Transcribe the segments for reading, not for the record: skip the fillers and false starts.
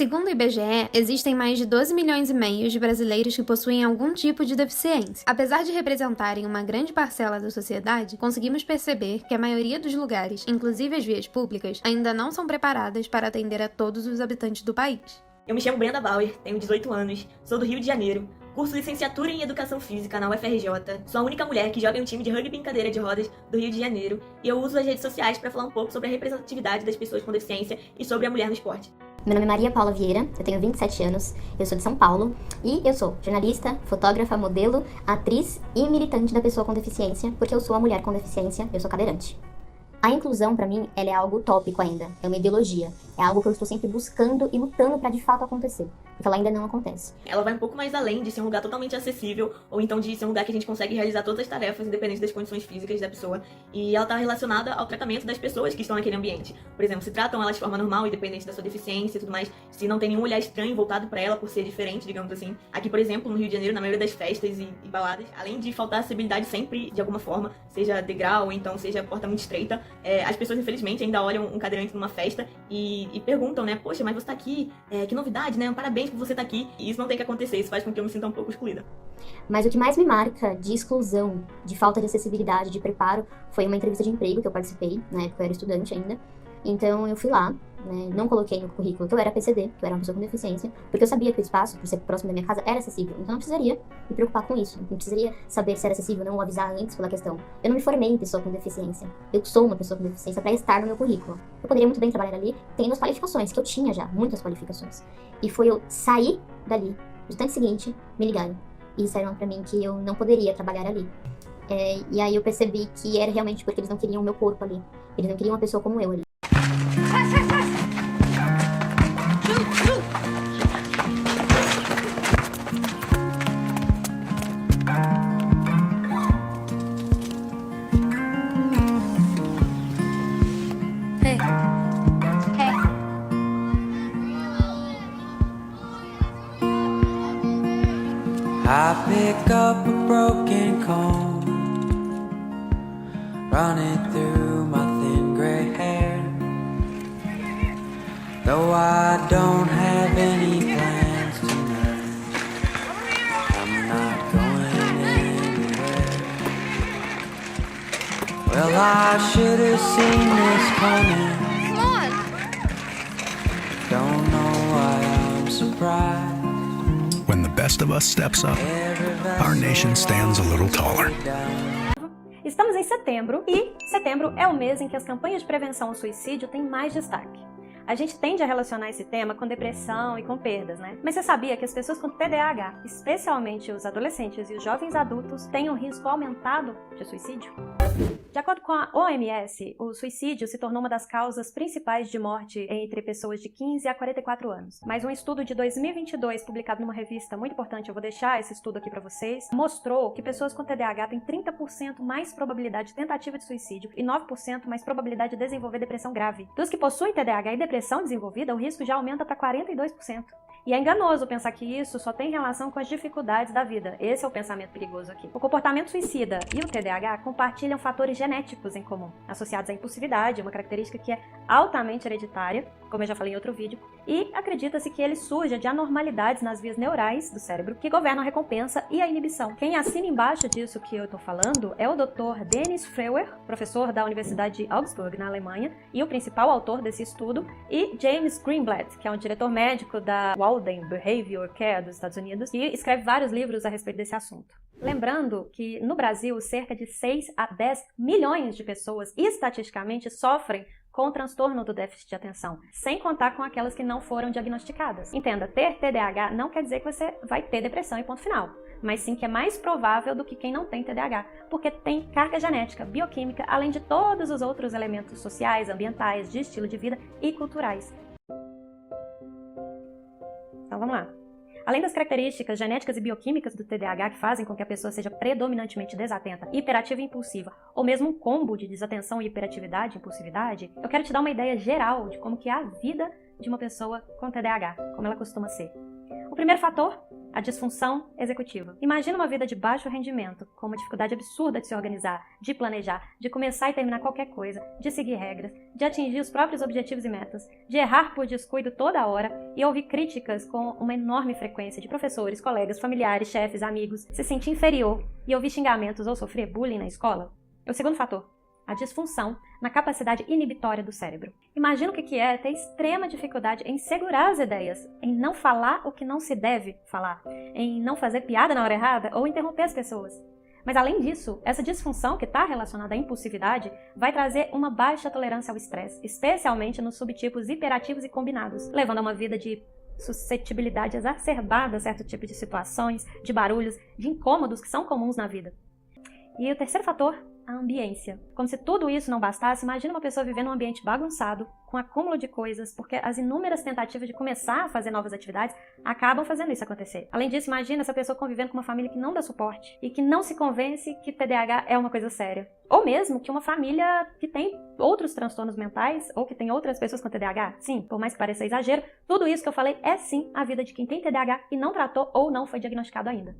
Segundo o IBGE, existem mais de 12 milhões e meio de brasileiros que possuem algum tipo de deficiência. Apesar de representarem uma grande parcela da sociedade, conseguimos perceber que a maioria dos lugares, inclusive as vias públicas, ainda não são preparadas para atender a todos os habitantes do país. Eu me chamo Brenda Bauer, tenho 18 anos, sou do Rio de Janeiro, curso licenciatura em Educação Física na UFRJ, sou a única mulher que joga em um time de rugby em cadeira de rodas do Rio de Janeiro e eu uso as redes sociais para falar um pouco sobre a representatividade das pessoas com deficiência e sobre a mulher no esporte. Meu nome é Maria Paula Vieira, eu tenho 27 anos, eu sou de São Paulo e eu sou jornalista, fotógrafa, modelo, atriz e militante da pessoa com deficiência, porque eu sou a mulher com deficiência, eu sou cadeirante. A inclusão, pra mim, ela é algo utópico ainda, é uma ideologia, é algo que eu estou sempre buscando e lutando pra de fato acontecer, porque ela ainda não acontece. Ela vai um pouco mais além de ser um lugar totalmente acessível, ou então de ser um lugar que a gente consegue realizar todas as tarefas, independente das condições físicas da pessoa, e ela está relacionada ao tratamento das pessoas que estão naquele ambiente. Por exemplo, se tratam elas de forma normal, independente da sua deficiência e tudo mais, se não tem nenhum olhar estranho voltado pra ela por ser diferente, digamos assim. Aqui, por exemplo, no Rio de Janeiro, na maioria das festas e baladas, além de faltar acessibilidade sempre, de alguma forma, seja degrau, ou então seja porta muito estreita, as pessoas, infelizmente, ainda olham um cadeirante numa festa e perguntam, né, poxa, mas você tá aqui, que novidade, né, parabéns por você estar aqui. E isso não tem que acontecer, isso faz com que eu me sinta um pouco excluída. Mas o que mais me marca de exclusão, de falta de acessibilidade, de preparo, foi uma entrevista de emprego que eu participei, na época eu era estudante ainda. Então eu fui lá, né, não coloquei no currículo que eu era PCD, que eu era uma pessoa com deficiência, porque eu sabia que o espaço, por ser próximo da minha casa, era acessível. Então eu não precisaria me preocupar com isso, não precisaria saber se era acessível ou não, ou avisar antes pela questão. Eu não me formei em pessoa com deficiência, eu sou uma pessoa com deficiência para estar no meu currículo. Eu poderia muito bem trabalhar ali, tendo as qualificações, que eu tinha já, muitas qualificações. E foi eu sair dali, no instante seguinte, me ligaram. E disseram pra mim que eu não poderia trabalhar ali. E aí eu percebi que era realmente porque eles não queriam o meu corpo ali. Eles não queriam uma pessoa como eu ali. I pick up a broken comb, run it through my thin gray hair. Though I don't have any plans tonight, I'm not going anywhere. Well, I should have seen this coming. Don't know why I'm surprised. When the best of us steps up, our nation stands a little taller. Estamos em setembro e setembro é o mês em que as campanhas de prevenção ao suicídio têm mais destaque. A gente tende a relacionar esse tema com depressão e com perdas, né? Mas você sabia que as pessoas com TDAH, especialmente os adolescentes e os jovens adultos, têm um risco aumentado de suicídio? De acordo com a OMS, o suicídio se tornou uma das causas principais de morte entre pessoas de 15 a 44 anos. Mas um estudo de 2022, publicado numa revista muito importante, eu vou deixar esse estudo aqui para vocês, mostrou que pessoas com TDAH têm 30% mais probabilidade de tentativa de suicídio e 9% mais probabilidade de desenvolver depressão grave. Dos que possuem TDAH e depressão desenvolvida, o risco já aumenta para 42%. E é enganoso pensar que isso só tem relação com as dificuldades da vida. Esse é o pensamento perigoso aqui. O comportamento suicida e o TDAH compartilham fatores genéticos em comum, associados à impulsividade, uma característica que é altamente hereditária, como eu já falei em outro vídeo, e acredita-se que ele surge de anormalidades nas vias neurais do cérebro que governam a recompensa e a inibição. Quem assina embaixo disso que eu estou falando é o Dr. Dennis Freuer, professor da Universidade de Augsburg, na Alemanha, e o principal autor desse estudo, e James Greenblatt, que é um diretor médico da Walden Behavior Care dos Estados Unidos, e escreve vários livros a respeito desse assunto. Lembrando que no Brasil, cerca de 6 a 10 milhões de pessoas estatisticamente sofrem com o transtorno do déficit de atenção, sem contar com aquelas que não foram diagnosticadas. Entenda, ter TDAH não quer dizer que você vai ter depressão e ponto final, mas sim que é mais provável do que quem não tem TDAH, porque tem carga genética, bioquímica, além de todos os outros elementos sociais, ambientais, de estilo de vida e culturais. Então vamos lá. Além das características genéticas e bioquímicas do TDAH que fazem com que a pessoa seja predominantemente desatenta, hiperativa e impulsiva, ou mesmo um combo de desatenção e hiperatividade e impulsividade, eu quero te dar uma ideia geral de como que é a vida de uma pessoa com TDAH, como ela costuma ser. O primeiro fator a disfunção executiva. Imagina uma vida de baixo rendimento, com uma dificuldade absurda de se organizar, de planejar, de começar e terminar qualquer coisa, de seguir regras, de atingir os próprios objetivos e metas, de errar por descuido toda hora e ouvir críticas com uma enorme frequência de professores, colegas, familiares, chefes, amigos, se sentir inferior e ouvir xingamentos ou sofrer bullying na escola. É o segundo fator. A disfunção na capacidade inibitória do cérebro. Imagina o que é ter extrema dificuldade em segurar as ideias, em não falar o que não se deve falar, em não fazer piada na hora errada ou interromper as pessoas. Mas além disso, essa disfunção que está relacionada à impulsividade vai trazer uma baixa tolerância ao estresse, especialmente nos subtipos hiperativos e combinados, levando a uma vida de suscetibilidade exacerbada a certo tipo de situações, de barulhos, de incômodos que são comuns na vida. E o terceiro fator, a ambiência. Como se tudo isso não bastasse, imagina uma pessoa vivendo num ambiente bagunçado, com acúmulo de coisas, porque as inúmeras tentativas de começar a fazer novas atividades acabam fazendo isso acontecer. Além disso, imagina essa pessoa convivendo com uma família que não dá suporte e que não se convence que TDAH é uma coisa séria. Ou mesmo que uma família que tem outros transtornos mentais ou que tem outras pessoas com TDAH. Sim, por mais que pareça exagero, tudo isso que eu falei é sim a vida de quem tem TDAH e não tratou ou não foi diagnosticado ainda.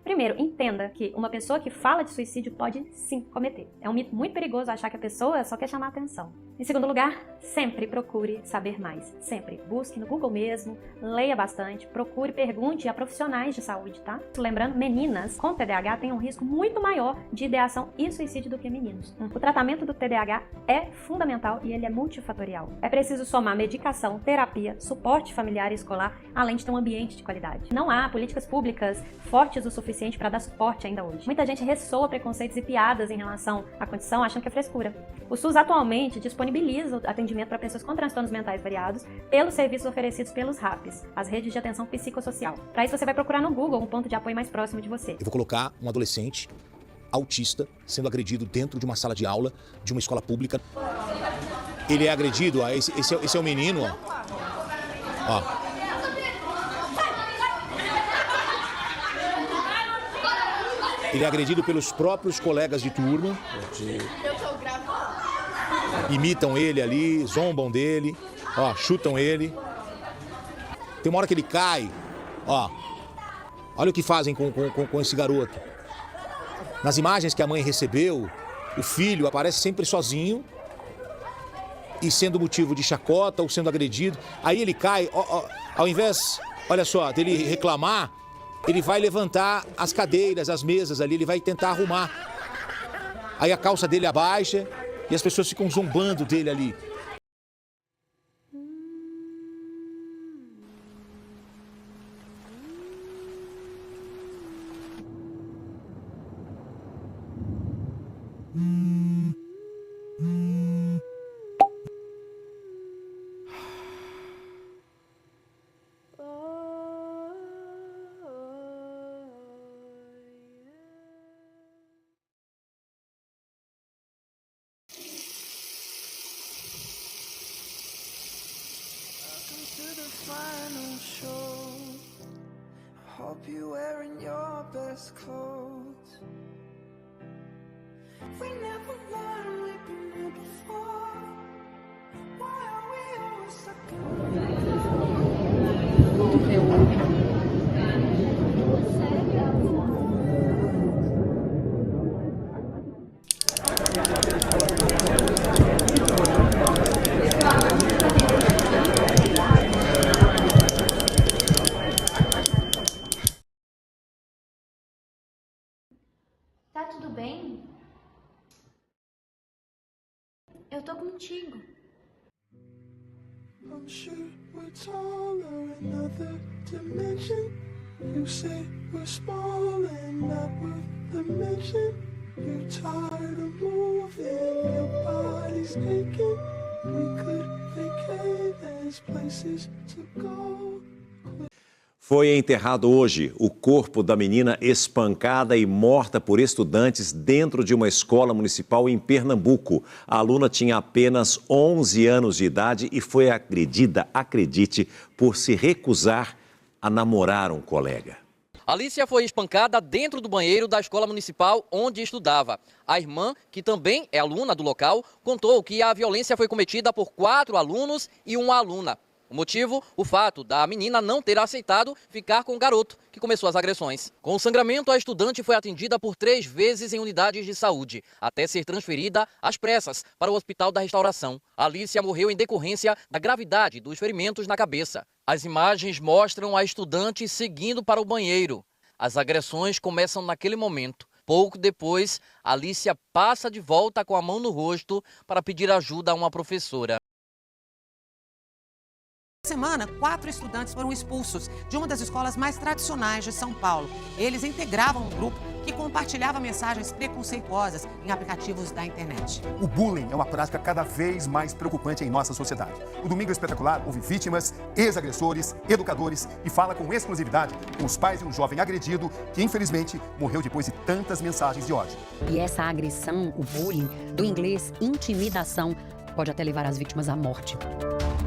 Primeiro, entenda que uma pessoa que fala de suicídio pode sim cometer. É um mito muito perigoso achar que a pessoa só quer chamar atenção. Em segundo lugar, sempre procure saber mais. Sempre. Busque no Google mesmo, leia bastante, procure, pergunte a profissionais de saúde, tá? Lembrando, meninas com TDAH têm um risco muito maior de ideação e suicídio do que meninos. O tratamento do TDAH é fundamental e ele é multifatorial. É preciso somar medicação, terapia, suporte familiar e escolar, além de ter um ambiente de qualidade. Não há políticas públicas fortes o suficiente para dar suporte ainda hoje. Muita gente ressoa preconceitos e piadas em relação à condição, achando que é frescura. O SUS atualmente disponibiliza o atendimento para pessoas com transtornos mentais variados pelos serviços oferecidos pelos RAPs, as redes de atenção psicossocial. Para isso você vai procurar no Google um ponto de apoio mais próximo de você. Eu vou colocar um adolescente autista sendo agredido dentro de uma sala de aula de uma escola pública. Ele é agredido, esse é o menino, ó. Ele é agredido pelos próprios colegas de turma. Imitam ele ali, zombam dele, ó, chutam ele. Tem uma hora que ele cai, ó. Olha o que fazem com esse garoto. Nas imagens que a mãe recebeu, o filho aparece sempre sozinho e sendo motivo de chacota ou sendo agredido. Aí ele cai, ao invés, olha só, dele reclamar, ele vai levantar as cadeiras, as mesas ali, ele vai tentar arrumar. Aí a calça dele abaixa e as pessoas ficam zombando dele ali. Hope you're wearing your best clothes. We never learned we've been here before. Why are we always stuck Tá tudo bem? Eu tô contigo. I'm sure we're taller in another dimension. You say we're small and not worth the mention. You're tired of moving, your body's aching. We could vacate, there's places to go. Foi enterrado hoje o corpo da menina espancada e morta por estudantes dentro de uma escola municipal em Pernambuco. A aluna tinha apenas 11 anos de idade e foi agredida, acredite, por se recusar a namorar um colega. Alicia foi espancada dentro do banheiro da escola municipal onde estudava. A irmã, que também é aluna do local, contou que a violência foi cometida por 4 alunos e uma aluna. O motivo? O fato da menina não ter aceitado ficar com o garoto, que começou as agressões. Com o sangramento, a estudante foi atendida por 3 vezes em unidades de saúde, até ser transferida às pressas para o Hospital da Restauração. Alícia morreu em decorrência da gravidade dos ferimentos na cabeça. As imagens mostram a estudante seguindo para o banheiro. As agressões começam naquele momento. Pouco depois, Alícia passa de volta com a mão no rosto para pedir ajuda a uma professora. Essa semana, 4 estudantes foram expulsos de uma das escolas mais tradicionais de São Paulo. Eles integravam um grupo que compartilhava mensagens preconceituosas em aplicativos da internet. O bullying é uma prática cada vez mais preocupante em nossa sociedade. O Domingo Espetacular ouve vítimas, ex-agressores, educadores e fala com exclusividade com os pais de um jovem agredido que, infelizmente, morreu depois de tantas mensagens de ódio. E essa agressão, o bullying, do inglês intimidação, pode até levar as vítimas à morte.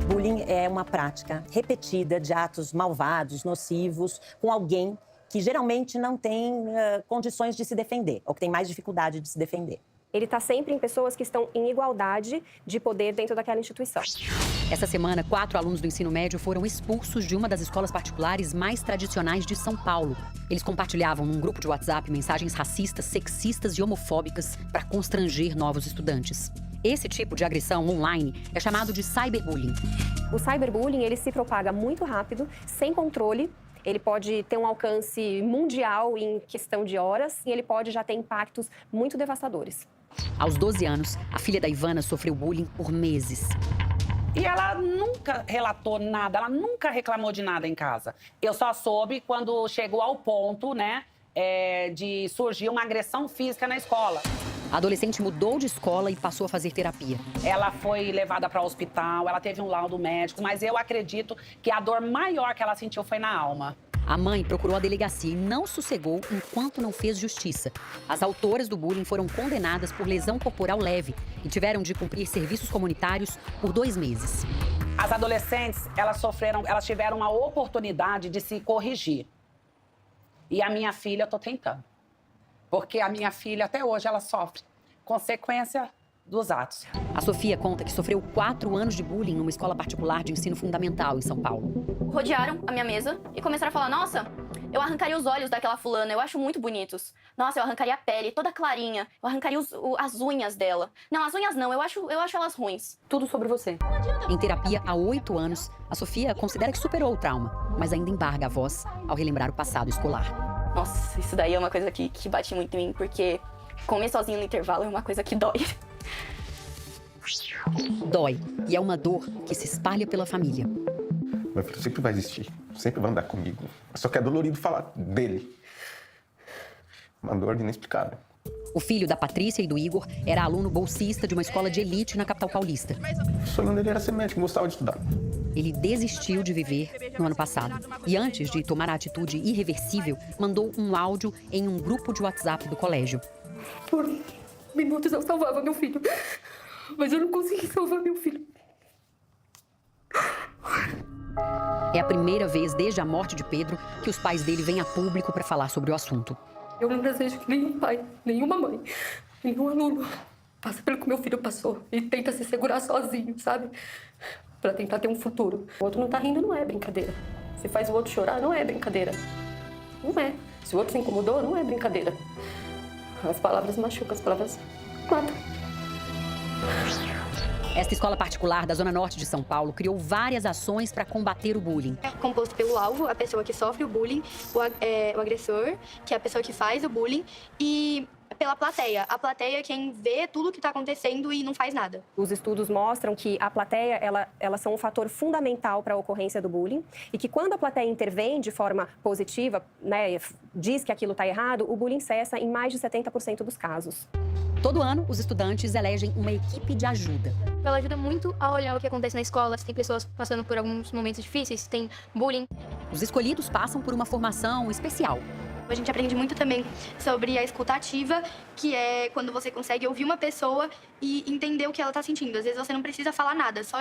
Bullying é uma prática repetida de atos malvados, nocivos, com alguém que geralmente não tem condições de se defender, ou que tem mais dificuldade de se defender. Ele está sempre em pessoas que estão em igualdade de poder dentro daquela instituição. Essa semana, 4 alunos do ensino médio foram expulsos de uma das escolas particulares mais tradicionais de São Paulo. Eles compartilhavam num grupo de WhatsApp mensagens racistas, sexistas e homofóbicas para constranger novos estudantes. Esse tipo de agressão online é chamado de cyberbullying. O cyberbullying, ele se propaga muito rápido, sem controle. Ele pode ter um alcance mundial em questão de horas e ele pode já ter impactos muito devastadores. Aos 12 anos, a filha da Ivana sofreu bullying por meses. E ela nunca relatou nada, ela nunca reclamou de nada em casa. Eu só soube quando chegou ao ponto, né, de surgir uma agressão física na escola. A adolescente mudou de escola e passou a fazer terapia. Ela foi levada para o hospital, ela teve um laudo médico, mas eu acredito que a dor maior que ela sentiu foi na alma. A mãe procurou a delegacia e não sossegou enquanto não fez justiça. As autoras do bullying foram condenadas por lesão corporal leve e tiveram de cumprir serviços comunitários por 2 meses. As adolescentes, elas tiveram a oportunidade de se corrigir. E a minha filha, eu tô tentando. Porque a minha filha, até hoje, ela sofre consequência dos atos. A Sofia conta que sofreu 4 anos de bullying numa escola particular de ensino fundamental em São Paulo. Rodearam a minha mesa e começaram a falar: nossa, eu arrancaria os olhos daquela fulana, eu acho muito bonitos. Nossa, eu arrancaria a pele toda clarinha, eu arrancaria as unhas dela. Não, as unhas não, eu acho elas ruins. Tudo sobre você. Em terapia há 8 anos, a Sofia considera que superou o trauma, mas ainda embarga a voz ao relembrar o passado escolar. Nossa, isso daí é uma coisa que bate muito em mim, porque comer sozinho no intervalo é uma coisa que dói. Dói, e é uma dor que se espalha pela família. Meu filho sempre vai existir, sempre vai andar comigo. Só que é dolorido falar dele. Uma dor inexplicável. O filho da Patrícia e do Igor era aluno bolsista de uma escola de elite na capital paulista. O sonho dele era ser médico, gostava de estudar. Ele desistiu de viver no ano passado. E antes de tomar a atitude irreversível, mandou um áudio em um grupo de WhatsApp do colégio. Por minutos eu salvava meu filho, mas eu não consegui salvar meu filho. É a primeira vez desde a morte de Pedro que os pais dele vêm a público para falar sobre o assunto. Eu não desejo que nenhum pai, nenhuma mãe, nenhum aluno passe pelo que meu filho passou e tenta se segurar sozinho, sabe? Pra tentar ter um futuro. O outro não tá rindo, não é brincadeira. Se faz o outro chorar, não é brincadeira. Não é. Se o outro se incomodou, não é brincadeira. As palavras machucam, as palavras matam. Esta escola particular da Zona Norte de São Paulo criou várias ações para combater o bullying. É composto pelo alvo, a pessoa que sofre o bullying, o agressor, que é a pessoa que faz o bullying, e pela plateia. A plateia é quem vê tudo o que está acontecendo e não faz nada. Os estudos mostram que a plateia, elas são um fator fundamental para a ocorrência do bullying e que quando a plateia intervém de forma positiva, né, diz que aquilo está errado, o bullying cessa em mais de 70% dos casos. Todo ano, os estudantes elegem uma equipe de ajuda. Ela ajuda muito a olhar o que acontece na escola, se tem pessoas passando por alguns momentos difíceis, se tem bullying. Os escolhidos passam por uma formação especial. A gente aprende muito também sobre a escuta ativa, que é quando você consegue ouvir uma pessoa e entender o que ela está sentindo. Às vezes você não precisa falar nada, só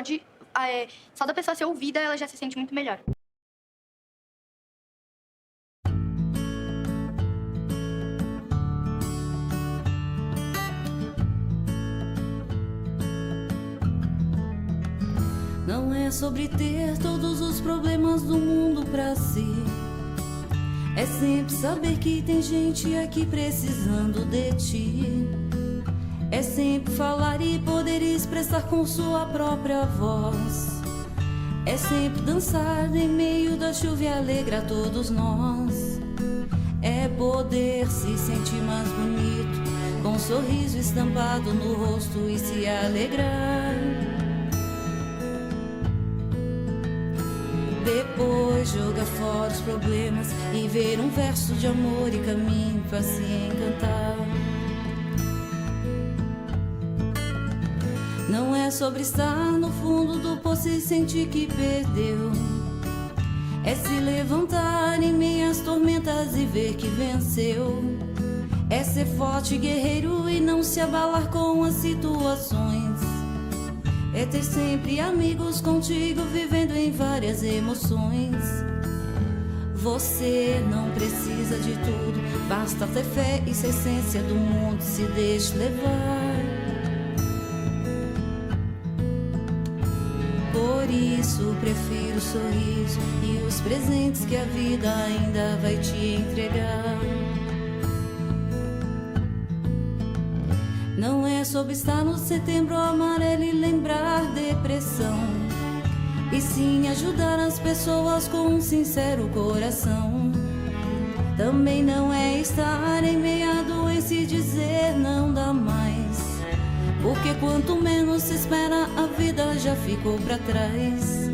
da pessoa ser ouvida, ela já se sente muito melhor. Não é é sobre ter todos os problemas do mundo pra si. É sempre saber que tem gente aqui precisando de ti. É sempre falar e poder expressar com sua própria voz. É sempre dançar em meio da chuva e alegrar todos nós. É poder se sentir mais bonito, com um sorriso estampado no rosto e se alegrar. Depois jogar fora os problemas e ver um verso de amor e caminho pra se encantar. Não é sobre estar no fundo do poço e sentir que perdeu. É se levantar em meio às tormentas e ver que venceu. É ser forte e guerreiro e não se abalar com as situações. É ter sempre amigos contigo vivendo em várias emoções. Você não precisa de tudo, basta ter fé e ser essência do mundo, se deixe levar. Por isso prefiro o sorriso e os presentes que a vida ainda vai te entregar. Não é sobre estar no setembro amarelo e lembrar depressão, e sim ajudar as pessoas com um sincero coração. Também não é estar em meio à doença e dizer não dá mais, porque quanto menos se espera a vida já ficou pra trás.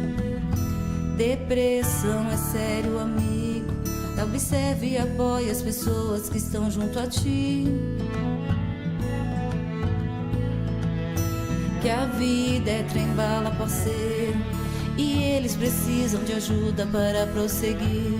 Depressão é sério, amigo, observe e apoie as pessoas que estão junto a ti. Que a vida é trem-bala, parceiro, e eles precisam de ajuda para prosseguir.